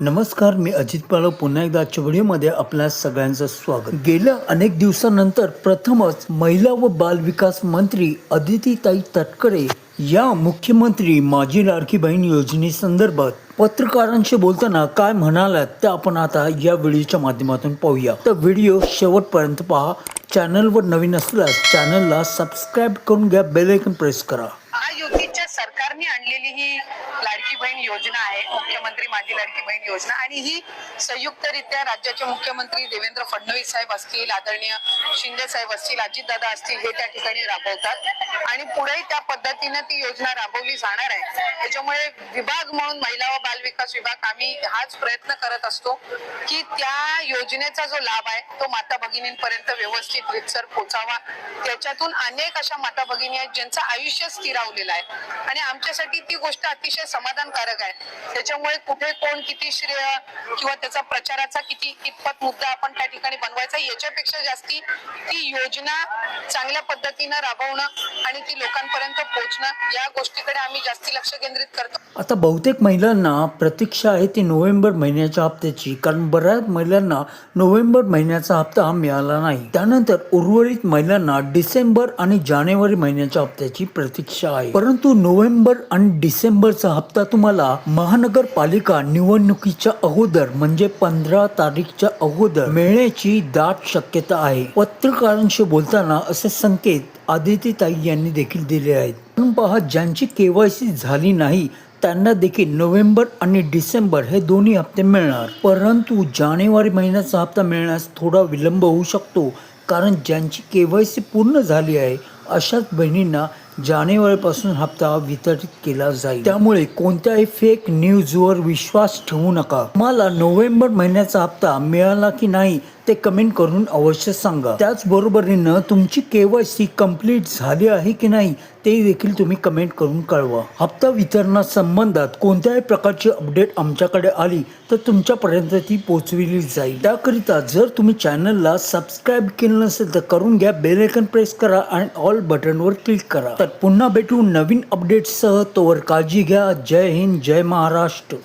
नमस्कार, मी अजित पालव पुन्हा एकदा आजच्या व्हिडिओमध्ये आपल्या सगळ्यांचं स्वागत. गेल्या अनेक दिवसांनंतर प्रथमच महिला व बाल विकास मंत्री अदितीताई तटकरे या मुख्यमंत्री माझी लाडकी बहीण योजनेसंदर्भात पत्रकारांशी बोलताना काय म्हणाल्यात ते आपण आता या व्हिडिओच्या माध्यमातून पाहूया. तर व्हिडिओ शेवटपर्यंत पहा. चॅनलवर नवीन असल्यास चॅनलला सबस्क्राईब करून घ्या, बेल आयकॉन प्रेस करा. महायुतीच्या सरकारने आणलेली ही लाडकी बहीण योजना आहे, मुख्यमंत्री माझी लाडकी बहीण योजना. आणि ही संयुक्तरित्या राज्याचे मुख्यमंत्री देवेंद्र फडणवीस साहेब असतील, आदरणीय शिंदे साहेब असतील, अजितदादा असतील, हे त्या ठिकाणी राबवतात आणि पुढेही त्या पद्धतीने ती योजना राबवली जाणार आहे. त्याच्यामुळे विभाग म्हणून महिला व बाल विकास विभाग आम्ही हाच प्रयत्न करत असतो की त्या योजनेचा जो लाभ आहे तो माता भगिनींपर्यंत व्यवस्थित रितसर पोहोचावा. त्याच्यातून अनेक अशा माता भगिनी आहेत ज्यांचं आयुष्य स्थिरावलेलं आहे आणि आमच्यासाठी ती गोष्ट अतिशय समाधानकारक आहे. त्याच्यामुळे कुठे कोण किती श्रेय किंवा त्याचा प्रचाराचा कितपत मुद्दा आपण त्या ठिकाणी बनवायचा, याच्यापेक्षा जास्ती ती योजना चांगल्या पद्धतीनं राबवणं आणि ती लोकांपर्यंत पोहोचणं या गोष्टीकडे आम्ही जास्ती लक्ष केंद्रित करतो. आता बहुतेक महिलांना प्रतीक्षा आहे ती नोव्हेंबर महिन्याच्या हप्त्याची, कारण बऱ्याच महिलांना नोव्हेंबर महिन्याचा हप्ता हा मिळाला नाही. त्यानंतर उर्वरित महिलांना डिसेंबर आणि जानेवारी महिन्याच्या हप्त्याची प्रतीक्षा आहे. परंतु नोव्हेंबर आणि डिसेंबरचा हप्ता तुम्हाला महानगरपालिका निवडणुकीच्या अगोदर म्हणजे 15 तारीखच्या अगोदर मिळण्याची दाट शक्यता आहे. पत्रकारांशी बोलताना असे संकेत आदितीताई यांनी देखील दिले आहेत. पण पहा, ज्यांची केवायसी झाली नाही त्यांना देखील नोव्हेंबर आणि डिसेंबर हे दोन्ही हप्ते मिळणार. परंतु जानेवारी महिन्याचा हप्ता मिळण्यास थोडा विलंब होऊ शकतो, कारण ज्यांची केवायसी पूर्ण झाली आहे अशाच बहिणींना जानेवारीपासून हप्ता वितरित केला जाईल. त्यामुळे कोणत्याही फेक न्यूजवर विश्वास ठेवू नका. तुम्हाला नोव्हेंबर महिन्याचा हप्ता मिळाला की नाही ते कमेंट करून अवश्य सांगा. त्याचबरोबरीनं तुमची केवायसी कंप्लीट झाली आहे की नाही ते देखील तुम्ही कमेंट करून कळवा. हप्ता वितरणासंबंधात कोणत्याही प्रकारची अपडेट आमच्याकडे आली तर तुमच्यापर्यंत ती पोहोचविली जाईल. त्याकरिता जर तुम्ही चॅनलला सबस्क्राईब केलं नसेल तर करून घ्या, बेल आयकॉन प्रेस करा आणि ऑल बटनवर क्लिक करा. तर पुन्हा भेटू नवीन अपडेट्ससह. तोवर काळजी घ्या. जय हिंद, जय महाराष्ट्र.